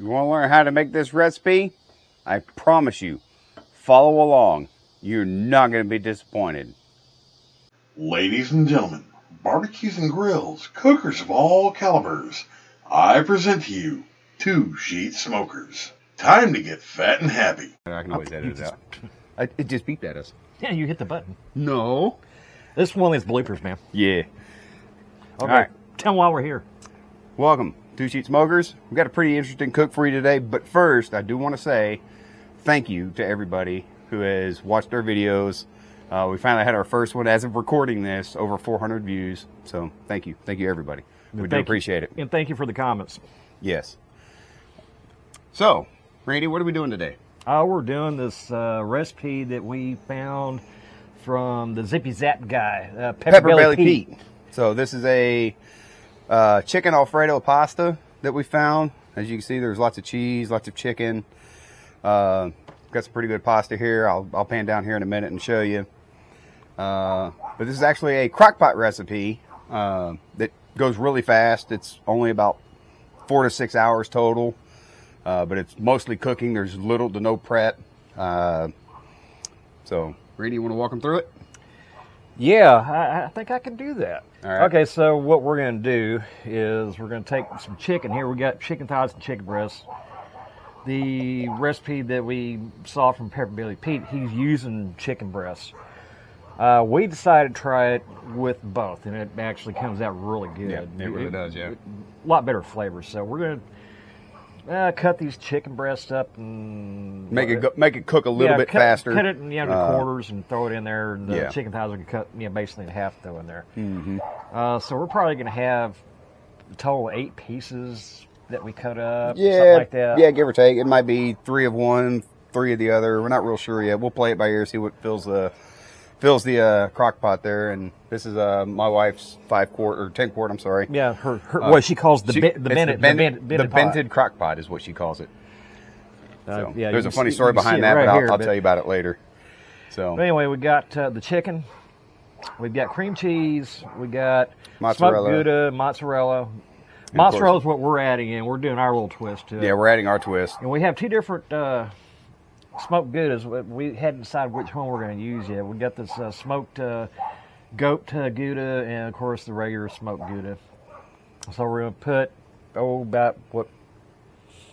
You want to learn how to make this recipe? I promise you, follow along. You're not going to be disappointed. Ladies and gentlemen, barbecues and grills, cookers of all calibers, I present to you 2 Sheet Smokers. Time to get fat and happy. I can always edit it out. It just beeped at us. Yeah, you hit the button. No. This is one of these bloopers, man. Yeah. Okay. All right. Tell them why we're here. Welcome, 2 Sheet Smokers. We've got a pretty interesting cook for you today, but first, I do want to say thank you to everybody who has watched our videos. We finally had our first one, as of recording this, over 400 views. So thank you. Thank you, everybody. We do appreciate it. And thank you for the comments. Yes. So, Randy, what are we doing today? We're doing this recipe that we found from the Zippy Zap guy, Pepper Belly Pete. So this is a chicken Alfredo pasta that we found. As you can see, there's lots of cheese, lots of chicken. Got some pretty good pasta here. I'll pan down here in a minute and show you. But this is actually a crock pot recipe that goes really fast. It's only about 4 to 6 hours total, but it's mostly cooking. There's little to no prep. So, Randy, you want to walk them through it? Yeah, I think I can do that. All right. Okay, so what we're going to do is we're going to take some chicken here. We got chicken thighs and chicken breasts. The recipe that we saw from Pepper Belly Pete, he's using chicken breasts. We decided to try it with both, and it actually comes out really good. Yeah, it really does, yeah. A lot better flavor. So we're going to cut these chicken breasts up and make it cook a little bit faster. Cut it in into quarters and throw it in there. And the Yeah. chicken thighs are cut basically in half, throw in there. Mm-hmm. So we're probably going to have a total of 8 pieces that we cut up, Yeah, something like that. yeah, give or take. It might be 3 of one, 3 of the other. We're not real sure yet. We'll play it by ear, see what fills the crock pot there. And this is my wife's 5-quart or 10-quart. I'm sorry. Yeah, her what she calls the vented crock pot is what she calls it. So, yeah, there's a funny story behind that, right but I'll tell you about it later. So anyway, we got the chicken. We've got cream cheese. We got Mozzarella. smoked Gouda, mozzarella. Mozzarella is what we're adding in. We're doing our little twist to it. Yeah, we're adding our twist. And we have 2 different smoked Goudas. We hadn't decided which one we're going to use yet. We got this smoked goat Gouda and, of course, the regular smoked Gouda. So we're going to put, about,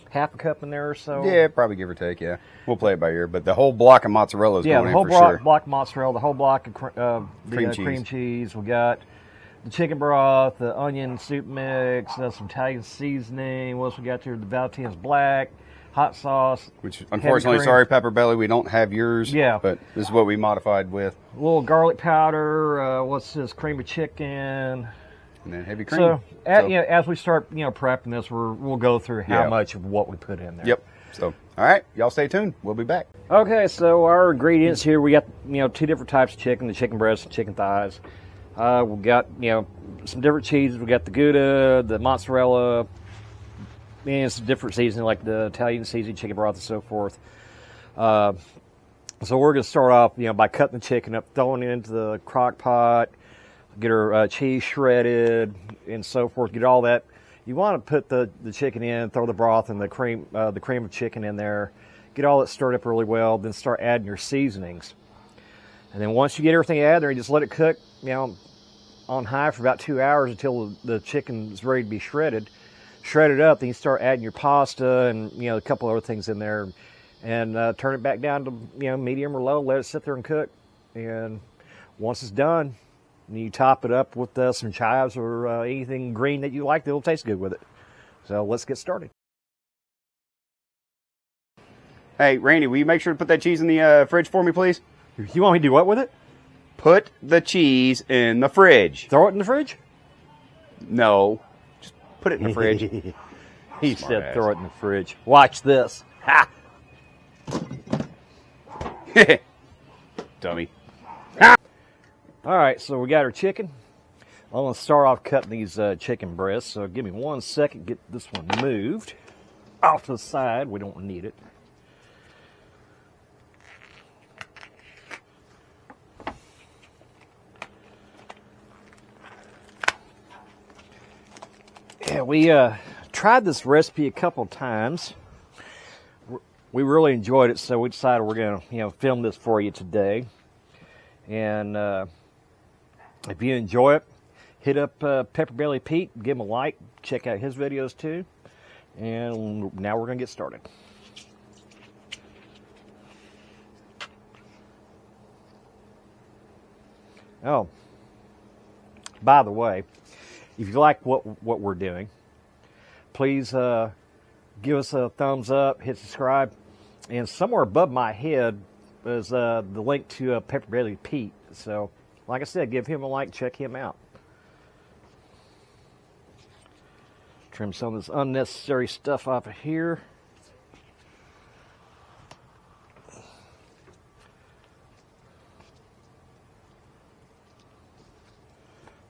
half a cup in there or so? Yeah, probably give or take, yeah. We'll play it by ear. But the whole block of mozzarella is going in for sure. Yeah, the whole block of mozzarella, the whole block of cream cheese. We got the chicken broth, the onion soup mix, some Italian seasoning. What else we got here? The Valentine's Black, hot sauce. Which, unfortunately, sorry, Pepper Belly, we don't have yours. Yeah. But this is what we modified with. A little garlic powder. What's this? Cream of chicken. And then heavy cream. So, as we start, prepping this, we'll go through how much of what we put in there. Yep. So, all right, y'all stay tuned. We'll be back. Okay, so our ingredients here, we got, 2 different types of chicken, the chicken breast and chicken thighs. We've got, some different cheeses. We got the Gouda, the mozzarella, and some different seasoning like the Italian seasoning, chicken broth, and so forth. So we're going to start off, by cutting the chicken up, throwing it into the crock pot, get our cheese shredded, and so forth. Get all that. You want to put the chicken in, throw the broth and the cream of chicken in there, get all that stirred up really well, then start adding your seasonings. And then once you get everything added there, you just let it cook, on high for about 2 hours until the chicken's ready to be shredded. Shred it up, then you start adding your pasta and, a couple other things in there. And turn it back down to, medium or low, let it sit there and cook. And once it's done, you top it up with some chives or anything green that you like that'll taste good with it. So let's get started. Hey, Randy, will you make sure to put that cheese in the fridge for me, please? You want me to do what with it? Put the cheese in the fridge. Throw it in the fridge? No, just put it in the fridge. He said throw it in the fridge. Watch this. Ha! Dummy. All right, so we got our chicken. I'm going to start off cutting these chicken breasts. So give me 1 second, get this one moved off to the side. We don't need it. Yeah, we tried this recipe a couple times. we really enjoyed it, so we decided we're going to film this for you today. And if you enjoy it, hit up Pepper Belly Pete, give him a like, check out his videos too. And now we're going to get started. Oh, by the way, if you like what we're doing, please give us a thumbs up, hit subscribe, and somewhere above my head is the link to Pepper Belly Pete. So, like I said, give him a like, check him out. Trim some of this unnecessary stuff off of here.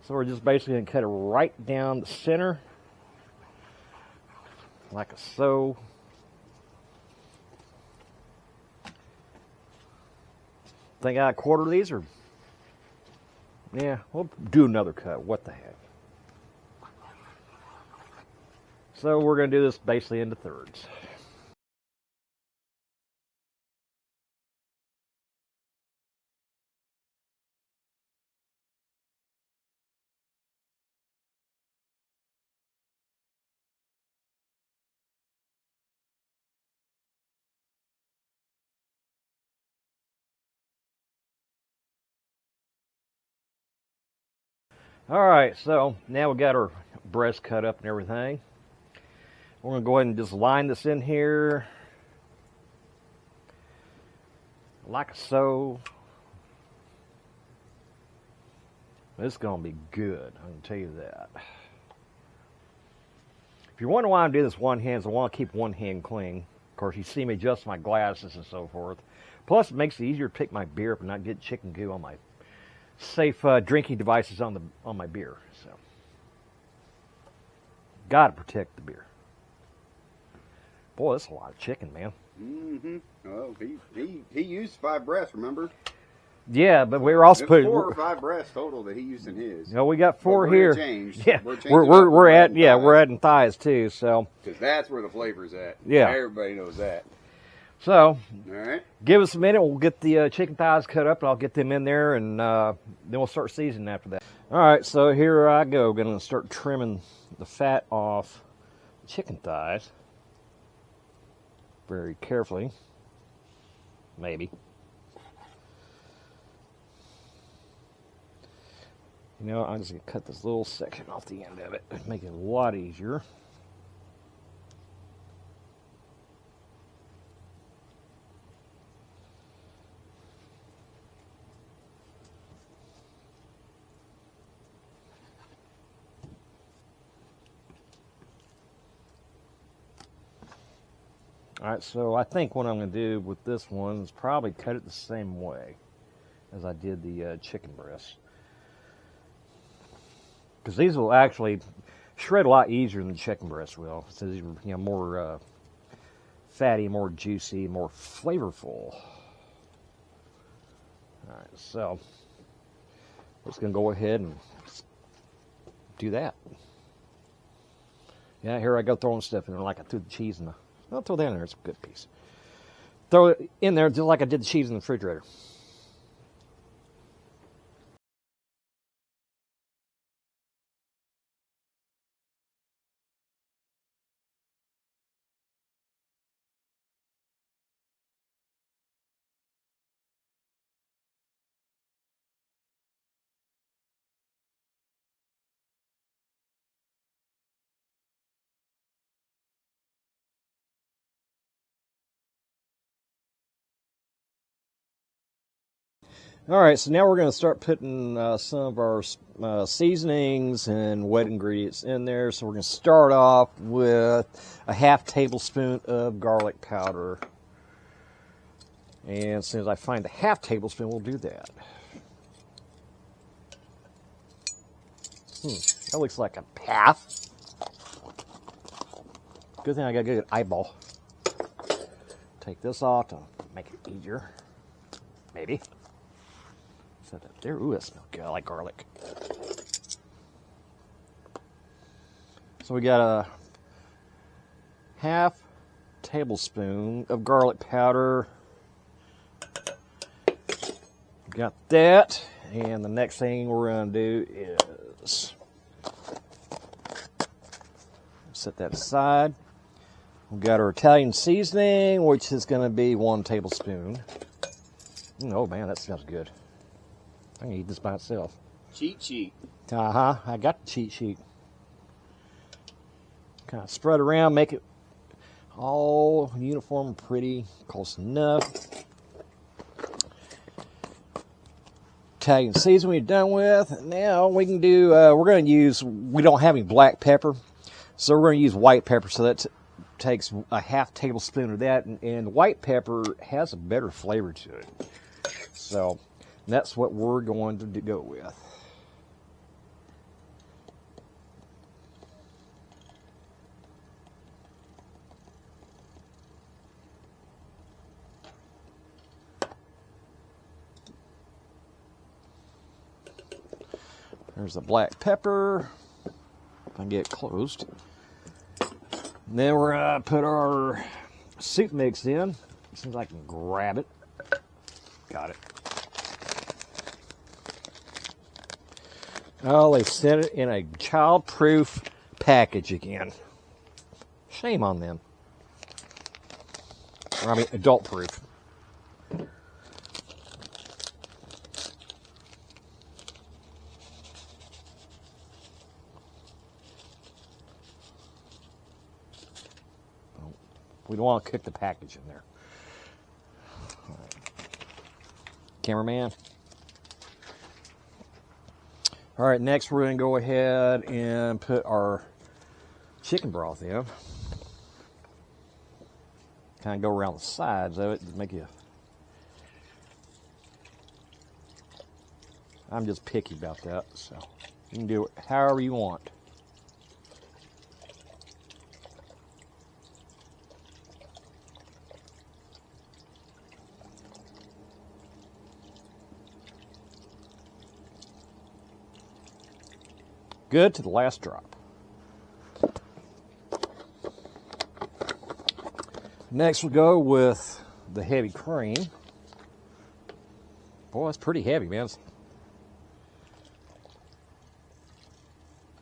So we're just basically going to cut it right down the center, like so. Think I quarter these, or yeah, we'll do another cut. What the heck? So we're going to do this basically into thirds. All right, so now we got our breast cut up and everything. We're going to go ahead and just line this in here like so. This is going to be good, I can tell you that. If you're wondering why I'm doing this one hand, I want to keep one hand clean. Of course, you see me adjust my glasses and so forth. Plus, it makes it easier to pick my beer up and not get chicken goo on my safe drinking devices on my beer. So, gotta protect the beer. Boy, that's a lot of chicken, man. Mm-hmm. Oh, he used 5 breasts, remember? Yeah, but we were also putting 4 or 5 breasts total that he used in his. No, we got 4 here. Changed. Yeah, we're adding thighs too. So because that's where the flavor's at. Yeah, everybody knows that. So, all right, give us a minute. We'll get the chicken thighs cut up, and I'll get them in there, and then we'll start seasoning after that. All right, so here I go. Going to start trimming the fat off the chicken thighs very carefully. Maybe. You know, I'm just going to cut this little section off the end of it and make it a lot easier. All right, so I think what I'm going to do with this one is probably cut it the same way as I did the chicken breast. Because these will actually shred a lot easier than the chicken breast will. So these are more fatty, more juicy, more flavorful. All right, so we're just going to go ahead and do that. Yeah, here I go throwing stuff in there like I threw the cheese in the... I'll throw that in there. It's a good piece. Throw it in there just like I did the cheese in the refrigerator. All right, so now we're going to start putting some of our seasonings and wet ingredients in there. So we're going to start off with a half tablespoon of garlic powder. And as soon as I find the half tablespoon, we'll do that. That looks like a half. Good thing I got a good eyeball. Take this off to make it easier. Maybe. Set that there. Ooh, that smells good. I like garlic. So we got a half tablespoon of garlic powder. Got that. And the next thing we're going to do is set that aside. We've got our Italian seasoning, which is going to be 1 tablespoon. Oh man, that smells good. I'm going to eat this by itself. Cheat sheet. I got the cheat sheet. Kind of spread around, make it all uniform and pretty, close enough. Italian seasoning we're done with. Now we can do, we're going to use, we don't have any black pepper, so we're going to use white pepper. So that takes a 1/2 tablespoon of that, and white pepper has a better flavor to it. So that's what we're going to go with. There's the black pepper. If I can get it closed. And then we're going to put our soup mix in. As soon as I can grab it. Got it. Oh, they sent it in a child-proof package again. Shame on them. Or, I mean, adult-proof. We don't want to cook the package in there. All right. Cameraman. All right, next we're going to go ahead and put our chicken broth in. Kind of go around the sides of it to make you... I'm just picky about that, so you can do it however you want. Good to the last drop. Next we'll go with the heavy cream. Boy, it's pretty heavy, man.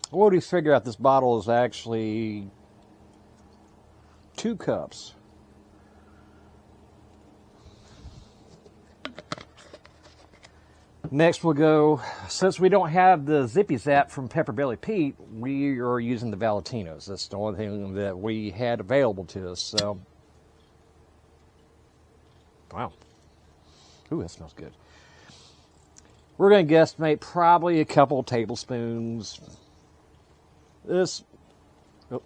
What do you figure out? This bottle is actually 2 cups. Next we'll go, since we don't have the Zippy Zap from Pepper Belly Pete, we are using the Valentinos. That's the only thing that we had available to us, so. Wow. Ooh, that smells good. We're going to guesstimate probably a couple tablespoons. This, oh.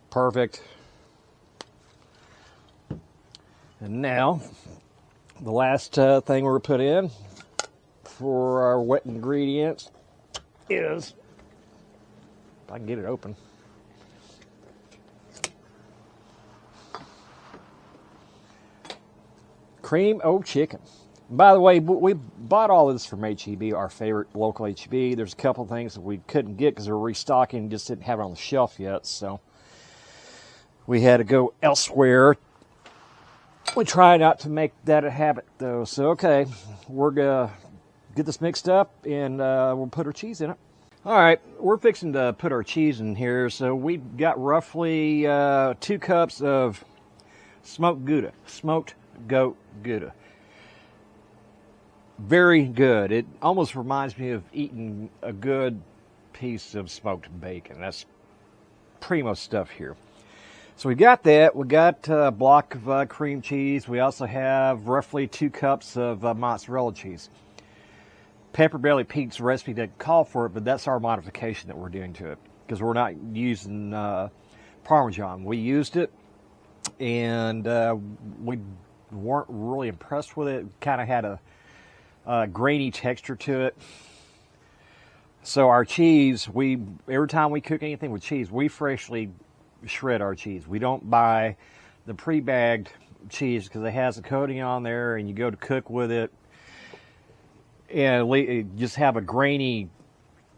Perfect. And now, the last thing we're going to put in for our wet ingredients is, if I can get it open, cream o' chicken. By the way, we bought all of this from HEB, our favorite local HEB. There's a couple of things that we couldn't get because they're restocking and just didn't have it on the shelf yet, so we had to go elsewhere. We try not to make that a habit, though. So, okay, we're going to get this mixed up, and we'll put our cheese in it. All right, we're fixing to put our cheese in here. So we've got roughly 2 cups of smoked Gouda, smoked goat Gouda. Very good. It almost reminds me of eating a good piece of smoked bacon. That's primo stuff here. So we got that. We got a block of cream cheese. We also have roughly 2 cups of mozzarella cheese. Pepper Belly Pete's recipe didn't call for it, but that's our modification that we're doing to it because we're not using Parmesan. We used it, and we weren't really impressed with it. Kind of had a grainy texture to it. So our cheese, every time we cook anything with cheese, we freshly shred our cheese. We don't buy the pre-bagged cheese because it has a coating on there, and you go to cook with it, and just have a grainy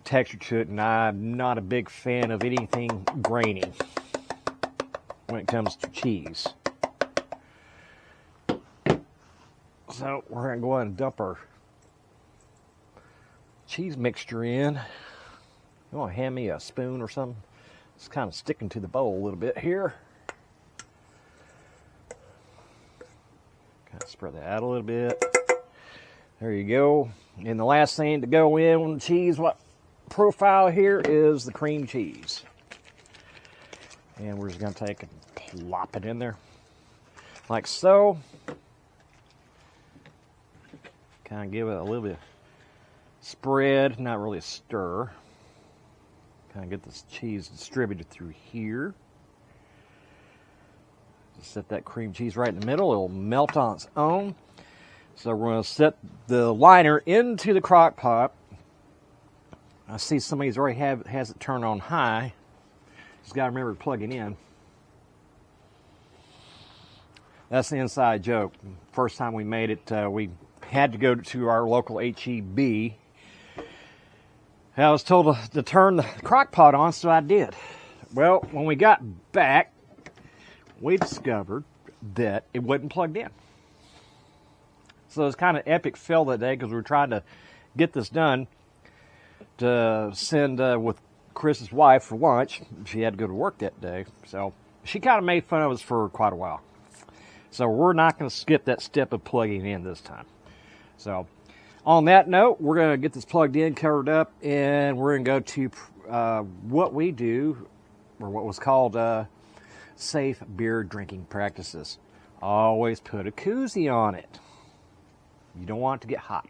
texture to it, and I'm not a big fan of anything grainy when it comes to cheese. So we're going to go ahead and dump our cheese mixture in. You want to hand me a spoon or something? It's kind of sticking to the bowl a little bit here. Kind of spread that out a little bit. There you go. And the last thing to go in on the cheese profile here is the cream cheese. And we're just going to take and plop it in there like so. Kind of give it a little bit of spread, not really a stir. Kind of get this cheese distributed through here. Just set that cream cheese right in the middle. It'll melt on its own. So we're going to set the liner into the crock pot. I see somebody's already has it turned on high. Just got to remember to plug it in. That's the inside joke. First time we made it, we had to go to our local HEB. I was told to turn the crock pot on, so I did. Well, when we got back, we discovered that it wasn't plugged in. So it was kind of epic fail that day because we were trying to get this done to send with Chris's wife for lunch. She had to go to work that day. So she kind of made fun of us for quite a while. So we're not going to skip that step of plugging in this time. So on that note, we're going to get this plugged in, covered up, and we're going to go to what we do, or what was called safe beer drinking practices. Always put a koozie on it. You don't want it to get hot.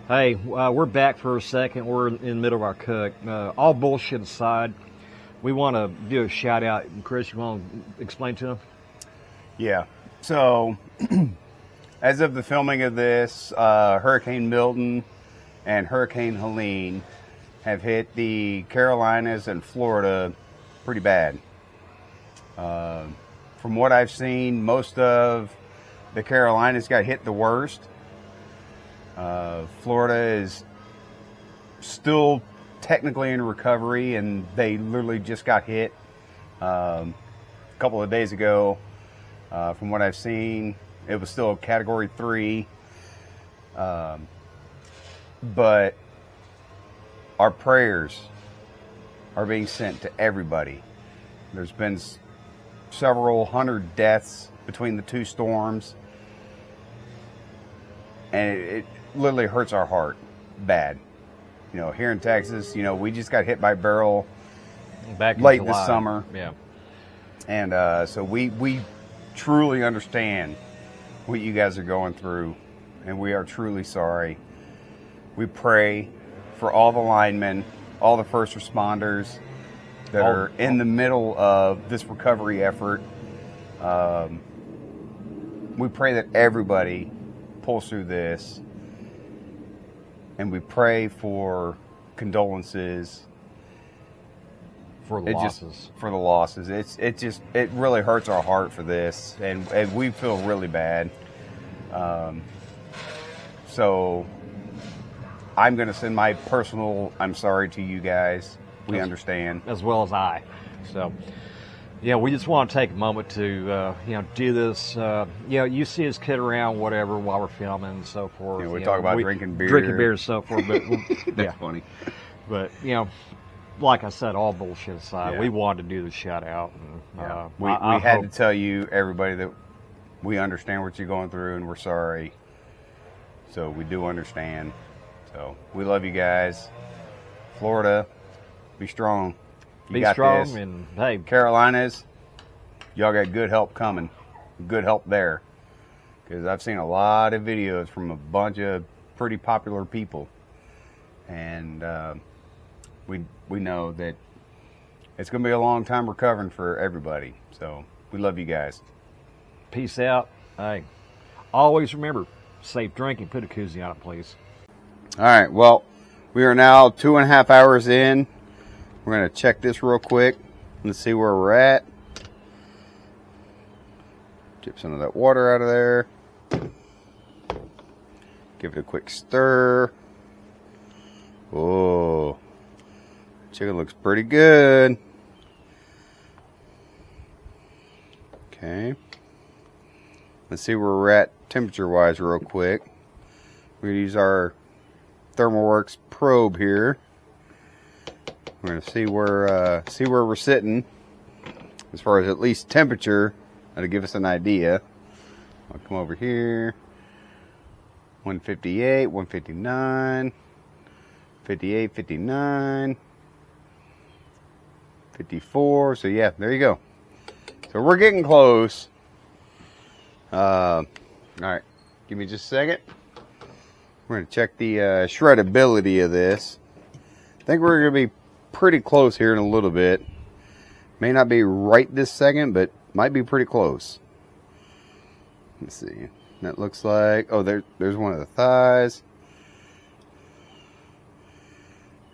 Hey, we're back for a second. We're in the middle of our cook. All bullshit aside, we want to do a shout out. Chris, you want to explain to them? Yeah. So, as of the filming of this, Hurricane Milton and Hurricane Helene have hit the Carolinas and Florida pretty bad. From what I've seen, most of the Carolinas got hit the worst. Florida is still technically in recovery, and they literally just got hit a couple of days ago. From what I've seen, it was still Category 3. But our prayers are being sent to everybody. There's been several hundred deaths between the two storms. And it literally hurts our heart bad. You know, here in Texas, you know, we just got hit by Beryl Back in late July. this summer. Yeah. And so we truly understand what you guys are going through, and we are truly sorry. We pray for all the linemen, all the first responders that are in the middle of this recovery effort. We pray that everybody pulls through this, and we pray for condolences For the losses. for the losses. It really hurts our heart for this, and we feel really bad. So I'm going to send my personal I'm sorry to you guys. We understand. As well as I. So, yeah, we just want to take a moment to, do this. You see us kid around, whatever, while we're filming and so forth. We talk about drinking beer. Drinking beer and so forth. But, That's funny. But, like I said, all bullshit aside, we wanted to do the shout out. And, we had to tell you, everybody, that we understand what you're going through, and we're sorry. So we do understand. So we love you guys. Florida, be strong. You got strong, this. and hey, Carolinas, y'all got good help coming. Good help there. Because I've seen a lot of videos from a bunch of pretty popular people. And we know that it's going to be a long time recovering for everybody. So we love you guys. peace out. Hey, always remember, safe drinking. Put a koozie on it, please. All right, well, we are now 2.5 hours in. We're going to check this real quick and see where we're at. Dip some of that water out of there. Give it a quick stir. Oh, chicken looks pretty good. Okay. Let's see where we're at temperature-wise real quick. We use our ThermalWorks probe here. We're gonna see where we're sitting as far as at least temperature. That'll give us an idea. I'll come over here. 158, 159, 58, 59, 54. So yeah, there you go. So we're getting close. All right, give me just a second. We're gonna check the shreddability of this. I think we're gonna be pretty close here in a little bit. May not be right this second, but might be pretty close. Let's see. That looks like, oh, there's one of the thighs.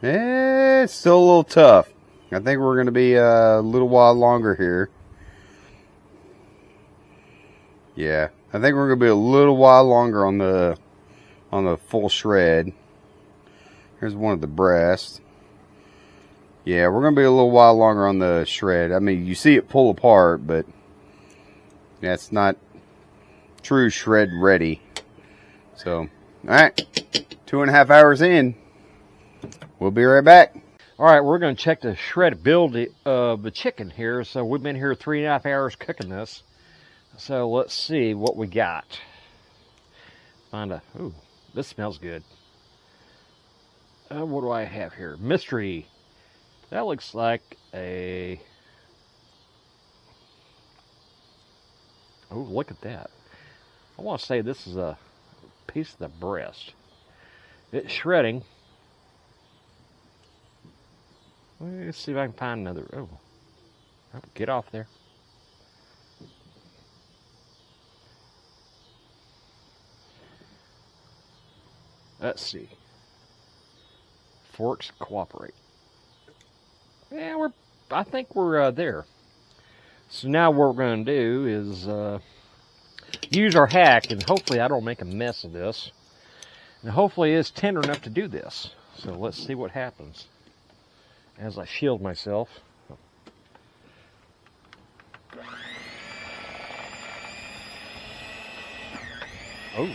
It's still a little tough. I think we're going to be a little while longer here. Yeah, I think we're going to be a little while longer on the full shred. Here's one of the breasts. Yeah, we're going to be a little while longer on the shred. I mean, you see it pull apart, but that's not true shred ready. So, all right, 2.5 hours in. We'll be right back. All right, we're going to check the shreddability of the chicken here. So we've been here 3.5 hours cooking this. So let's see what we got. Ooh, this smells good. What do I have here? Mystery. That looks like a... Oh, look at that. I want to say this is a piece of the breast. It's shredding. Let's see if I can find another. Oh, get off there. Let's see. Forks cooperate. Yeah, I think we're there. So now what we're going to do is use our hack, and hopefully I don't make a mess of this. And hopefully it's tender enough to do this. So let's see what happens as I shield myself. Oh.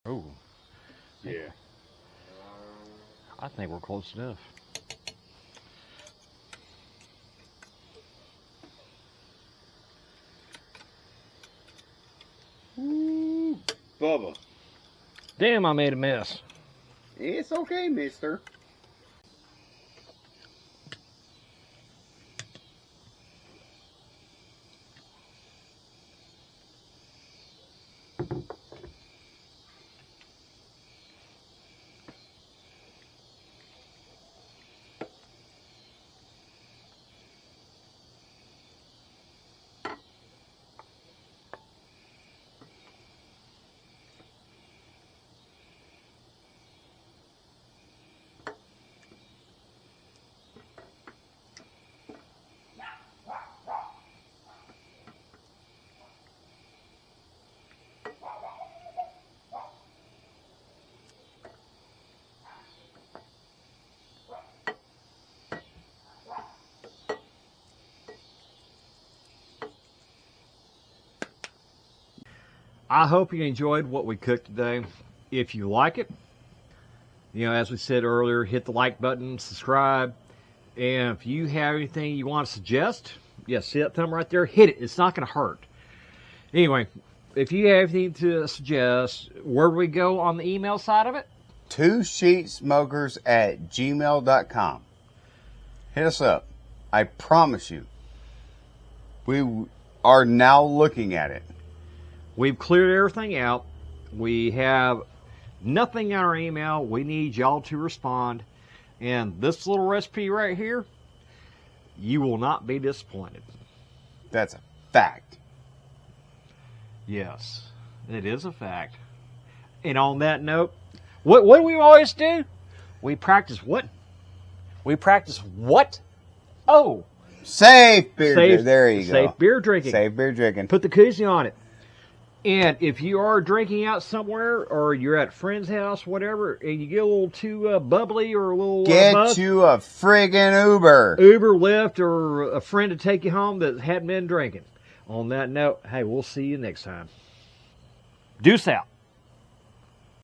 Oh. Yeah. I think we're close enough. Ooh, Bubba. Damn, I made a mess. It's okay, mister. I hope you enjoyed what we cooked today. If you like it, as we said earlier, hit the like button, subscribe. And if you have anything you want to suggest, see that thumb right there, hit it. It's not going to hurt. Anyway, if you have anything to suggest, where do we go on the email side of it? 2sheetsmokers@gmail.com. Hit us up. I promise you, we are now looking at it. We've cleared everything out. We have nothing in our email. We need y'all to respond. And this little recipe right here, you will not be disappointed. That's a fact. Yes, it is a fact. And on that note, what do we always do? We practice what? We practice what? Oh, safe beer. There you go. Safe beer drinking. Safe beer drinking. Put the koozie on it. And if you are drinking out somewhere, or you're at a friend's house, whatever, and you get a little too bubbly or a little get you a friggin' Uber, Lyft, or a friend to take you home that hadn't been drinking. On that note, hey, we'll see you next time. Deuce out.